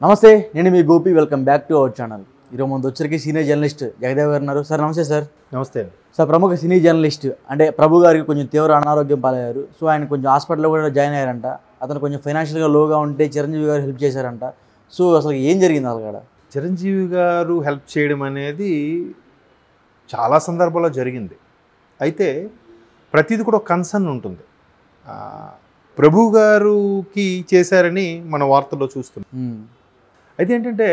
నమస్తే, నేను మీ Gopi. Welcome back to our channel. ఈరోజు ముందు వచ్చరికి సీనియర్ జర్నలిస్ట్ జగదేవ్ గారు ఉన్నారు. సార్ నమస్తే. సార్ నమస్తే సార్. ప్రముఖ సినీ జర్నలిస్ట్ అంటే ప్రభు గారికి కొంచెం తీవ్ర అనారోగ్యం పాలయ్యారు. సో ఆయన కొంచెం హాస్పిటల్లో కూడా జాయిన్ అయ్యారంట. అతను కొంచెం ఫైనాన్షియల్గా లోగా ఉంటే చిరంజీవి గారు హెల్ప్ చేశారంట. సో అసలు ఏం జరిగింది అక్కడ? చిరంజీవి గారు హెల్ప్ చేయడం అనేది చాలా సందర్భాల్లో జరిగింది. అయితే ప్రతిదీ కూడా ఒక కన్సర్న్ ఉంటుంది. ప్రభు గారికి చేశారని మన వార్తల్లో చూస్తున్నాం. అయితే ఏంటంటే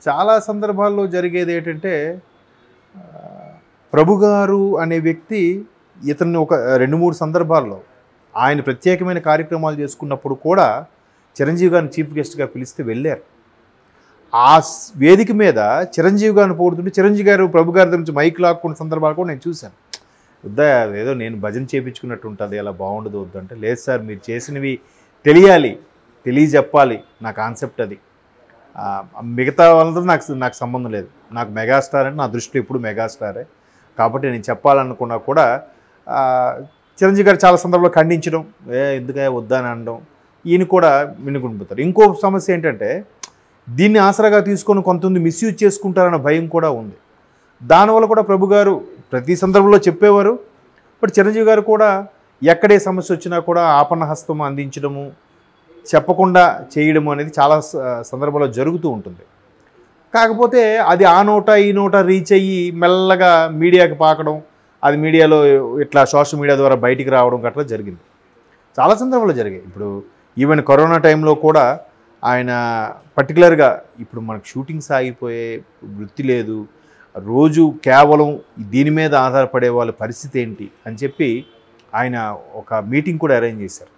చాలా సందర్భాల్లో జరిగేది ఏంటంటే ప్రభు గారు అనే వ్యక్తి ఇతన్ని ఒక 2-3 సందర్భాల్లో ఆయన ప్రత్యేకమైన కార్యక్రమాలు చేసుకున్నప్పుడు కూడా చిరంజీవి గారిని చీఫ్ గెస్ట్గా పిలిస్తే వెళ్ళారు. ఆ వేదిక మీద చిరంజీవి గారిని పోడుతుంటే చిరంజీవి గారు ప్రభు గారి గురించి మైక్ లాక్కున్న సందర్భాలు కూడా నేను చూశాను. వద్దా, ఏదో నేను భజన చేయించుకున్నట్టు ఉంటుంది, అలా బాగుండదు వద్దంటే, లేదు సార్ మీరు చేసినవి తెలియజెప్పాలి, నా కాన్సెప్ట్ అది. మిగతా వాళ్ళతో నాకు సంబంధం లేదు. నాకు మెగాస్టార్ అంటే నా దృష్టిలో ఎప్పుడు మెగాస్టారే. కాబట్టి నేను చెప్పాలనుకున్నా కూడా చిరంజీవి గారు చాలా సందర్భంలో ఖండించడం, ఎందుకే వద్దా అని అనడం, ఈయన కూడా వినుకుంటుపోతారు. ఇంకో సమస్య ఏంటంటే దీన్ని ఆసరాగా తీసుకొని కొంతమంది మిస్యూజ్ చేసుకుంటారన్న భయం కూడా ఉంది. దానివల్ల కూడా ప్రభు గారు ప్రతి సందర్భంలో చెప్పేవారు. బట్ చిరంజీవి గారు కూడా ఎక్కడే సమస్య వచ్చినా కూడా ఆపన్న హస్తం అందించడము, చెప్పకుండా చేయడము అనేది చాలా సందర్భాల్లో జరుగుతూ ఉంటుంది. కాకపోతే అది ఆ నోట ఈ నోట రీచ్ అయ్యి మెల్లగా మీడియాకి పాకడం, అది మీడియాలో ఇట్లా సోషల్ మీడియా ద్వారా బయటికి రావడం గట్రా జరిగింది. చాలా సందర్భాల్లో జరిగాయి. ఇప్పుడు ఈవెన్ కరోనా టైంలో కూడా ఆయన పర్టికులర్గా ఇప్పుడు మనకు షూటింగ్స్ ఆగిపోయే వృత్తి లేదు, రోజు కేవలం దీని మీద ఆధారపడే వాళ్ళ పరిస్థితి ఏంటి అని చెప్పి ఆయన ఒక మీటింగ్ కూడా అరేంజ్ చేశారు.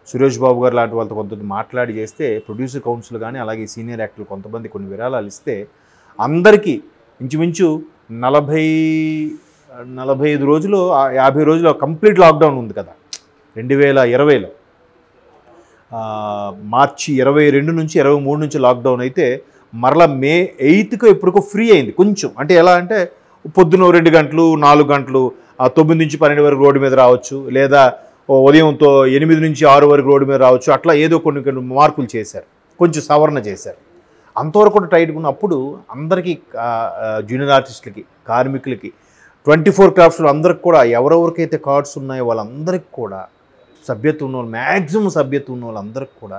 సురేష్ బాబు గారు లాంటి వాళ్ళతో కొంతమంది మాట్లాడి చేస్తే, ప్రొడ్యూసర్ కౌన్సిల్ కానీ అలాగే సీనియర్ యాక్టర్లు కొంతమంది కొన్ని విరాళాలు ఇస్తే అందరికీ ఇంచుమించు 40-45 రోజులు 50 రోజులు కంప్లీట్ లాక్డౌన్ ఉంది కదా 2020లో. మార్చి 22 నుంచి 23 నుంచి లాక్డౌన్ అయితే మరలా మే 8కు ఎప్పటికో ఫ్రీ అయింది కొంచెం. అంటే ఎలా అంటే పొద్దున 2 గంటలు 4 గంటలు 9 నుంచి 12 వరకు రోడ్డు మీద రావచ్చు, లేదా ఉదయంతో 8 నుంచి 6 వరకు రోడ్డు మీద రావచ్చు. అట్లా ఏదో కొన్ని మార్పులు చేశారు, కొంచెం సవరణ చేశారు. అంతవరకు కూడా టైట్గా ఉన్నప్పుడు అందరికీ జూనియర్ ఆర్టిస్టులకి, కార్మికులకి, 24 క్రాఫ్ట్స్లో అందరికి కూడా ఎవరెవరికైతే కార్డ్స్ ఉన్నాయో వాళ్ళందరికీ కూడా సభ్యత్వం ఉన్న వాళ్ళు, మ్యాక్సిమం సభ్యత్వం ఉన్న వాళ్ళందరికీ కూడా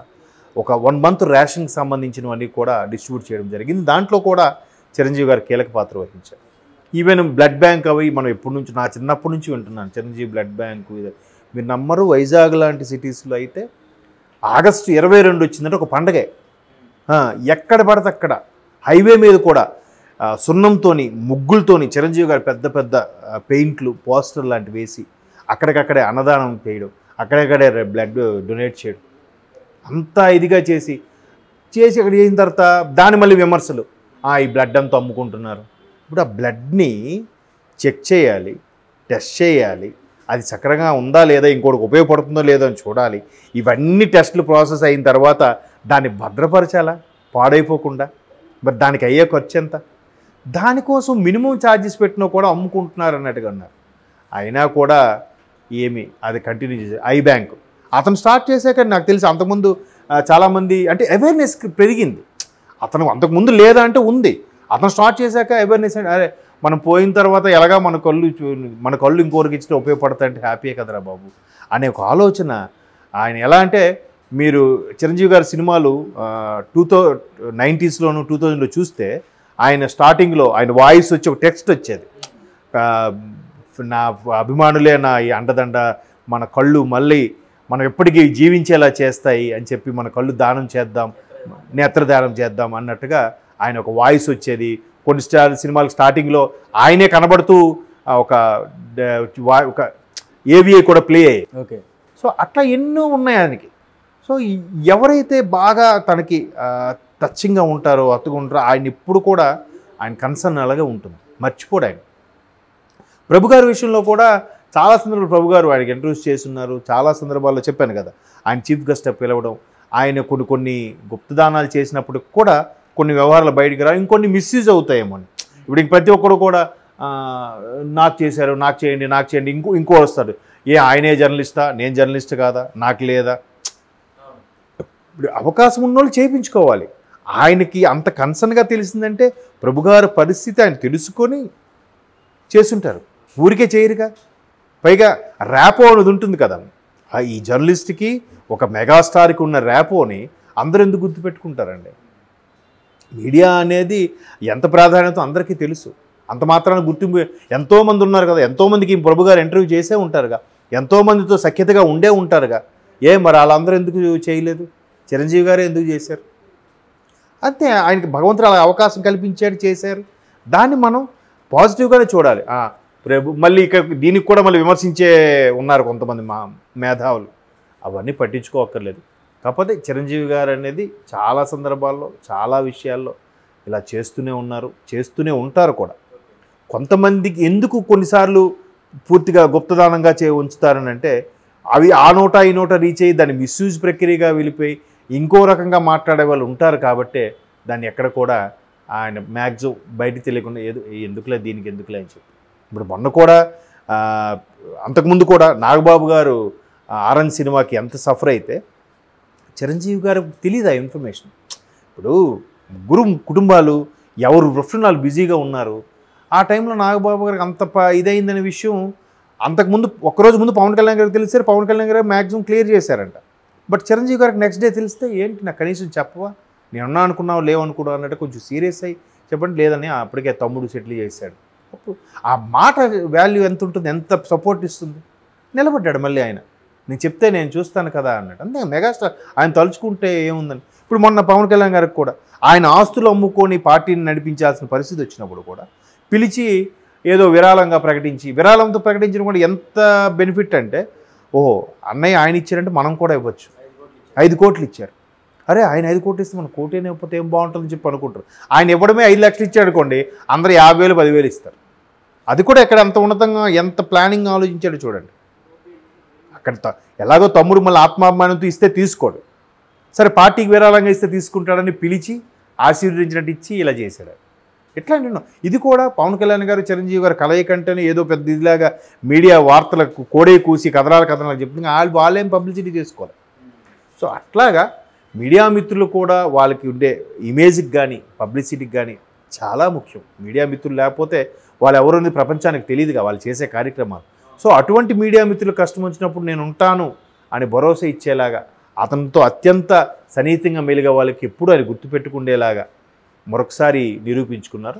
ఒక 1 మంత్ రేషన్కి సంబంధించినవన్నీ కూడా డిస్ట్రిబ్యూట్ చేయడం జరిగింది. దాంట్లో కూడా చిరంజీవి గారు కీలక పాత్ర వహించారు. ఈవెన్ బ్లడ్ బ్యాంక్ అవి మనం ఎప్పటి నుంచి, నా చిన్నప్పటి నుంచి వింటున్నాను చిరంజీవి బ్లడ్ బ్యాంకు. మీరు నమ్మరు, వైజాగ్ లాంటి సిటీస్లో అయితే ఆగస్టు 22 వచ్చిందంటే ఒక పండగే. ఎక్కడ పడితే అక్కడ హైవే మీద కూడా సున్నంతోని ముగ్గులతోని చిరంజీవి గారు పెద్ద పెద్ద పెయింట్లు, పోస్టర్ లాంటివి వేసి అక్కడికక్కడే అన్నదానం చేయడం, అక్కడక్కడే బ్లడ్ డొనేట్ చేయడం, అంతా ఇదిగా చేసి అక్కడ చేసిన తర్వాత దాని మళ్ళీ విమర్శలు, ఈ బ్లడ్ అంతా అమ్ముకుంటున్నారు. ఇప్పుడు ఆ బ్లడ్ని చెక్ చేయాలి, టెస్ట్ చేయాలి, అది సక్రంగా ఉందా లేదా, ఇంకోటికి ఉపయోగపడుతుందో లేదో అని చూడాలి. ఇవన్నీ టెస్టులు ప్రాసెస్ అయిన తర్వాత దాన్ని భద్రపరచాలా పాడైపోకుండా. మరి దానికి అయ్యే ఖర్చు ఎంత? దానికోసం మినిమం ఛార్జెస్ పెట్టినా కూడా అమ్ముకుంటున్నారు అన్నట్టుగా అన్నారు. అయినా కూడా ఏమి అది కంటిన్యూ చేశారు. ఐ బ్యాంక్ అతను స్టార్ట్ చేశాక నాకు తెలిసి అంతకుముందు చాలామంది అంటే అవేర్నెస్ పెరిగింది. అతను అంతకుముందు లేదా అంటే ఉంది, అతను స్టార్ట్ చేశాక అవేర్నెస్ అంటే అరే మనం పోయిన తర్వాత ఎలాగా మన కళ్ళు ఇంకోరికి ఇచ్చినా ఉపయోగపడతాయంటే హ్యాపీయే కదరా బాబు అనే ఒక ఆలోచన ఆయన. ఎలా అంటే మీరు చిరంజీవి గారి సినిమాలు 1990s 2000లో చూస్తే ఆయన స్టార్టింగ్లో ఆయన వాయిస్ వచ్చి ఒక టెక్స్ట్ వచ్చేది, నా అభిమానులే నా ఈ అండదండ, మన కళ్ళు మళ్ళీ మనం ఎప్పటికీ జీవించేలా చేస్తాయి అని చెప్పి మన కళ్ళు దానం చేద్దాం, నేత్రదానం చేద్దాం అన్నట్టుగా ఆయన ఒక వాయిస్ వచ్చేది. కొన్ని సినిమాలకు స్టార్టింగ్లో ఆయనే కనబడుతూ ఒక ఏవిఐ కూడా ప్లే అయ్యాయి. ఓకే. సో అట్లా ఎన్నో ఉన్నాయి ఆయనకి. సో ఎవరైతే బాగా తనకి టచ్చింగ్గా ఉంటారో, అతుకుంటారో ఆయన ఎప్పుడు కూడా ఆయన కన్సర్న్ అలాగే ఉంటుంది, మర్చిపోడు ఆయన. ప్రభు గారి విషయంలో కూడా చాలా సందర్భాలు ప్రభు గారు ఆయనకి ఇంట్రడ్యూస్ చేస్తున్నారు. చాలా సందర్భాల్లో చెప్పాను కదా, ఆయన చీఫ్ గెస్ట్గా పిలవడం, ఆయన కొన్ని గుప్తదానాలు చేసినప్పుడు కూడా కొన్ని వ్యవహారాలు బయటికి రా, ఇంకొన్ని మిస్యూజ్ అవుతాయేమో అని. ఇప్పుడు ప్రతి ఒక్కరు కూడా నాకు చేశారు, నాకు చేయండి, ఇంకో వస్తాడు, ఆయనే జర్నలిస్టా, నేను జర్నలిస్ట్ కాదా, నాకు లేదా. ఇప్పుడు అవకాశం ఉన్నోళ్ళు చేయించుకోవాలి. ఆయనకి అంత కన్సర్న్గా తెలిసిందంటే ప్రభుగారు పరిస్థితి ఆయన తెలుసుకొని చేసుంటారు. ఊరికే చేయరుగా. పైగా ర్యాపో అనేది ఉంటుంది కదా, ఈ జర్నలిస్ట్కి ఒక మెగాస్టార్కి ఉన్న ర్యాపోని అందరూ ఎందుకు గుర్తుపెట్టుకుంటారండి? మీడియా అనేది ఎంత ప్రాధాన్యత అందరికీ తెలుసు. అంత మాత్రాన గుర్తింపు ఎంతోమంది ఉన్నారు కదా, ఎంతోమందికి ప్రభుగారు ఇంటర్వ్యూ చేసే ఉంటారుగా, ఎంతోమందితో సఖ్యతగా ఉండే ఉంటారుగా. మరి వాళ్ళందరూ ఎందుకు చేయలేదు? చిరంజీవి గారే ఎందుకు చేశారు? అంతే, ఆయనకి భగవంతుడు అలా అవకాశం కల్పించాడు, చేశారు. దాన్ని మనం పాజిటివ్గానే చూడాలి. మళ్ళీ ఇక దీనికి కూడా మళ్ళీ విమర్శించే ఉన్నారు కొంతమంది మేధావులు. అవన్నీ పట్టించుకోక్కర్లేదు. కాకపోతే చిరంజీవి గారు అనేది చాలా సందర్భాల్లో చాలా విషయాల్లో ఇలా చేస్తూనే ఉన్నారు, చేస్తూనే ఉంటారు కూడా. కొంతమందికి ఎందుకు కొన్నిసార్లు పూర్తిగా గుప్తదానంగా ఉంచుతారని అంటే, అవి ఆ నోట ఈ నోట రీచ్ అయ్యి దాన్ని మిస్యూజ్ ప్రక్రియగా వెళ్ళిపోయి ఇంకో రకంగా మాట్లాడే వాళ్ళు ఉంటారు. కాబట్టే దాన్ని ఎక్కడ కూడా ఆయన మ్యాక్సిమం బయటికి తెలియకుండా ఎందుకులే దీనికి ఎందుకులే అని చెప్పి. ఇప్పుడు మొన్న కూడా అంతకుముందు కూడా నాగబాబు గారు ఆరెంజ్ సినిమాకి ఎంత సఫర్ అయితే చిరంజీవి గారికి తెలియదు ఆ ఇన్ఫర్మేషన్. ఇప్పుడు ముగ్గురు కుటుంబాలు ఎవరు ప్రొఫెషనల్ బిజీగా ఉన్నారు. ఆ టైంలో నాగబాబు గారికి అంత ఇదైందనే విషయం అంతకుముందు ఒక్కరోజు ముందు పవన్ కళ్యాణ్ గారికి తెలిసారు. పవన్ కళ్యాణ్ గారు మ్యాక్సిమం క్లియర్ చేశారంట. బట్ చిరంజీవి గారికి నెక్స్ట్ డే తెలిస్తే ఏంటి నాకు కనీసం చెప్పవా, నేనున్నా అనుకున్నావు లేవనుకున్నావు అన్నట్టు కొంచెం సీరియస్ అయ్యి చెప్పండి లేదని అప్పటికే తమ్ముడు సెటిల్ చేశాడు. అప్పుడు ఆ మాట వాల్యూ ఎంత ఉంటుంది, ఎంత సపోర్ట్ ఇస్తుంది. నిలబడ్డాడు మళ్ళీ ఆయన, నేను చెప్తే నేను చూస్తాను కదా అన్నట్టు. అంతే మెగాస్టార్ ఆయన తలుచుకుంటే ఏముందని. ఇప్పుడు మొన్న పవన్ కళ్యాణ్ గారికి కూడా ఆయన ఆస్తులు అమ్ముకొని పార్టీని నడిపించాల్సిన పరిస్థితి వచ్చినప్పుడు కూడా పిలిచి ఏదో విరాళంగా ప్రకటించి, విరాళంతో ప్రకటించడం కూడా ఎంత బెనిఫిట్ అంటే, ఓహో అన్నయ్య ఆయన ఇచ్చారంటే మనం కూడా ఇవ్వచ్చు. 5 కోట్లు ఇచ్చారు. అరే ఆయన 5 కోట్లు ఇస్తే మనం కోటేనే ఇవ్వకపోతే ఏం బాగుంటుందని చెప్పి అనుకుంటారు. ఆయన ఇవ్వడమే 5 లక్షలు ఇచ్చాడు అనుకోండి, అందరూ 50,000 10,000 ఇస్తారు. అది కూడా ఎక్కడ ఎంత ఉన్నతంగా ఎంత ప్లానింగ్ ఆలోచించాడు చూడండి. అక్కడ ఎలాగో తమ్ముడు మళ్ళీ ఆత్మాభిమానంతో ఇస్తే తీసుకోడు, సరే పార్టీకి విరాళంగా ఇస్తే తీసుకుంటాడని పిలిచి ఆశీర్వదించినట్టు ఇచ్చి ఇలా చేశాడు. ఎట్లా అంటున్నాం, ఇది కూడా పవన్ కళ్యాణ్ గారు చిరంజీవి గారు కలయికంటేనే ఏదో పెద్ద ఇదిలాగా మీడియా వార్తలకు కోడే కూసి కథనాలు చెప్తుంది. వాళ్ళేం పబ్లిసిటీ చేసుకోవాలి. సో అట్లాగా మీడియా మిత్రులు కూడా వాళ్ళకి ఉండే ఇమేజ్కి కానీ పబ్లిసిటీకి కానీ చాలా ముఖ్యం. మీడియా మిత్రులు లేకపోతే వాళ్ళు ఎవరుంది ప్రపంచానికి తెలియదుగా వాళ్ళు చేసే కార్యక్రమాలు. సో అటువంటి మీడియా మిత్రులు కష్టం వచ్చినప్పుడు నేను ఉంటాను అని భరోసా ఇచ్చేలాగా, అతనితో అత్యంత సన్నిహితంగా మెలిగే వాళ్ళకి ఎప్పుడు ఆయన గుర్తుపెట్టుకుండేలాగా మరొకసారి నిరూపించుకున్నారు.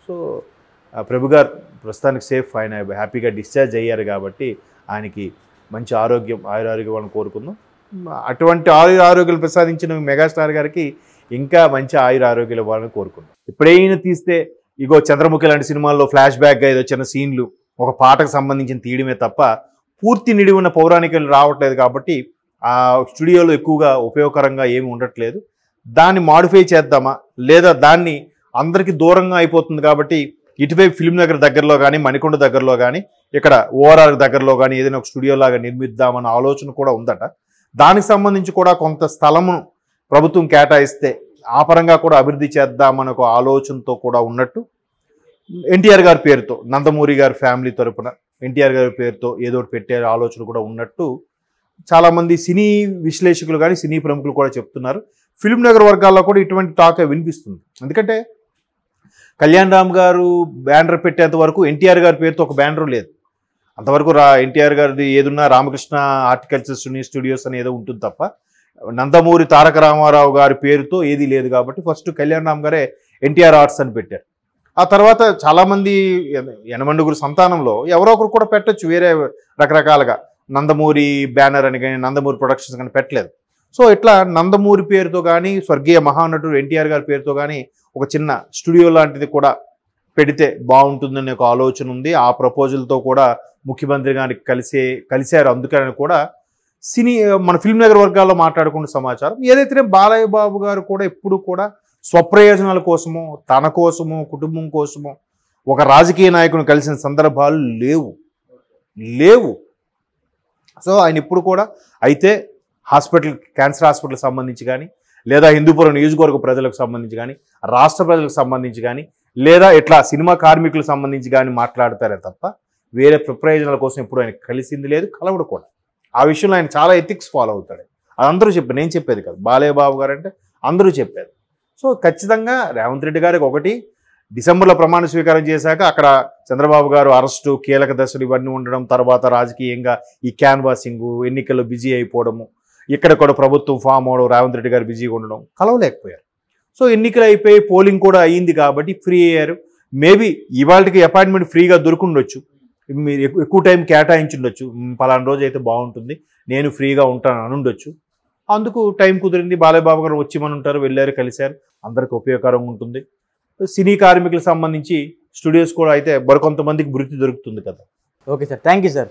సో ప్రభుగారు ప్రస్తుతానికి సేఫ్, ఆయన హ్యాపీగా డిశ్చార్జ్ అయ్యారు కాబట్టి ఆయనకి మంచి ఆరోగ్యం ఆయురారోగ్యాలను కోరుకుందాం. అటువంటి ఆరోగ్యాలు ప్రసాదించిన మెగాస్టార్ గారికి ఇంకా మంచి ఆయురారోగ్యాలు ఇవ్వాలని కోరుకుందాం. ఎప్పుడైనా తీస్తే ఇగో చంద్రముఖి లాంటి సినిమాల్లో ఫ్లాష్ బ్యాక్గా ఏదో చిన్న సీన్లు ఒక పాటకు సంబంధించిన తీయడమే తప్ప పూర్తి నిడి ఉన్న పౌరాణికలు రావట్లేదు. కాబట్టి ఆ స్టూడియోలో ఎక్కువగా ఉపయోగకరంగా ఏమి ఉండట్లేదు. దాన్ని మాడిఫై చేద్దామా లేదా దాన్ని అందరికీ దూరంగా అయిపోతుంది కాబట్టి ఇటువైపు ఫిల్మ్ నగర్ దగ్గరలో కానీ మణికొండ దగ్గరలో కానీ ఇక్కడ ఓఆర్ఆర్ దగ్గరలో కానీ ఏదైనా ఒక స్టూడియో లాగా నిర్మిద్దామన్న ఆలోచన కూడా ఉందట. దానికి సంబంధించి కూడా కొంత స్థలమును ప్రభుత్వం కేటాయిస్తే ఆ పరంగా కూడా అభివృద్ధి చేద్దామని ఒక ఆలోచనతో కూడా ఉన్నట్టు ఎన్టీఆర్ గారి పేరుతో నందమూరి గారి ఫ్యామిలీ తరపున ఎన్టీఆర్ గారి పేరుతో ఏదో ఒకటి పెట్టే ఆలోచన కూడా ఉన్నట్టు చాలామంది సినీ విశ్లేషకులు కానీ సినీ ప్రముఖులు కూడా చెప్తున్నారు. ఫిల్మ్ నగర్ వర్గాల్లో కూడా ఇటువంటి టాక్ వినిపిస్తుంది. ఎందుకంటే కళ్యాణ్ రామ్ గారు బ్యానర్ పెట్టేంత వరకు ఎన్టీఆర్ గారి పేరుతో ఒక బ్యానర్ లేదు. అంతవరకు ఎన్టీఆర్ గారిది ఏదున్నా రామకృష్ణ హార్టికల్చర్ స్టూడియోస్ అని ఏదో ఉంటుంది తప్ప నందమూరి తారక రామారావు గారి పేరుతో ఏది లేదు. కాబట్టి ఫస్ట్ కళ్యాణ్ రామ్ గారే ఎన్టీఆర్ ఆర్ట్స్ అని పెట్టారు. ఆ తర్వాత చాలామంది యనమండుగురు సంతానంలో ఎవరో ఒకరు కూడా పెట్టచ్చు వేరే రకరకాలుగా, నందమూరి బ్యానర్ అని కానీ నందమూరి ప్రొడక్షన్స్ కానీ పెట్టలేదు. సో ఇట్లా నందమూరి పేరుతో కానీ స్వర్గీయ మహానటుడు ఎన్టీఆర్ గారి పేరుతో కానీ ఒక చిన్న స్టూడియో లాంటిది కూడా పెడితే బాగుంటుందనే ఒక ఆలోచన ఉంది. ఆ ప్రపోజల్తో కూడా ముఖ్యమంత్రి గారికి కలిశారు. అందుకని కూడా మన ఫిల్మ్ నగర్ వర్గాల్లో మాట్లాడుకున్న సమాచారం ఏదైతే బాలయ్య బాబు గారు కూడా ఎప్పుడు కూడా స్వప్రయోజనాల కోసమో తన కోసమో కుటుంబం కోసమో ఒక రాజకీయ నాయకుని కలిసిన సందర్భాలు లేవు. సో ఆయన ఇప్పుడు కూడా అయితే క్యాన్సర్ హాస్పిటల్కి సంబంధించి కానీ లేదా హిందూపురం నియోజకవర్గ ప్రజలకు సంబంధించి కానీ రాష్ట్ర ప్రజలకు సంబంధించి కానీ లేదా ఇట్లా సినిమా కార్మికులకు సంబంధించి కానీ మాట్లాడతారే తప్ప వేరే ప్రయోజనాల కోసం ఎప్పుడు ఆయన కలిసింది లేదు, కలవడు కూడా. ఆ విషయంలో ఆయన చాలా ఎథిక్స్ ఫాలో అవుతాడు. అది అందరూ నేను చెప్పేది కాదు, బాలయ్య బాబు గారు అంటే అందరూ చెప్పేది. సో ఖచ్చితంగా రేవంత్ రెడ్డి గారికి ఒకటి, డిసెంబర్లో ప్రమాణ స్వీకారం చేశాక అక్కడ చంద్రబాబు గారు అరెస్టు, కీలక దశలు ఇవన్నీ ఉండడం, తర్వాత రాజకీయంగా ఈ క్యాన్వాసింగ్, ఎన్నికల్లో బిజీ అయిపోవడము, ఇక్కడ కూడా ప్రభుత్వం ఫామ్ అవడం, రేవంత్ రెడ్డి గారు బిజీగా ఉండడం, కలవలేకపోయారు. సో ఎన్నికలు అయిపోయి పోలింగ్ కూడా అయ్యింది కాబట్టి ఫ్రీ అయ్యారు. మేబీ ఇవాళకి అపాయింట్మెంట్ ఫ్రీగా దొరుకుండొచ్చు, మీరు ఎక్కువ టైం కేటాయించుండొచ్చు, పలానా రోజు అయితే బాగుంటుంది, నేను ఫ్రీగా ఉంటాను అని ఉండొచ్చు. అందుకు టైం కుదిరింది. బాలయ్య బాబు గారు వచ్చి మన ఉంటారు, వెళ్ళారు, కలిశారు, అందరికి ఉపయోగకరంగా ఉంటుంది. సినీ కార్మికులకు సంబంధించి స్టూడియోస్ కూడా అయితే మరికొంతమందికి వృత్తి దొరుకుతుంది కదా. Okay sir, thank you sir.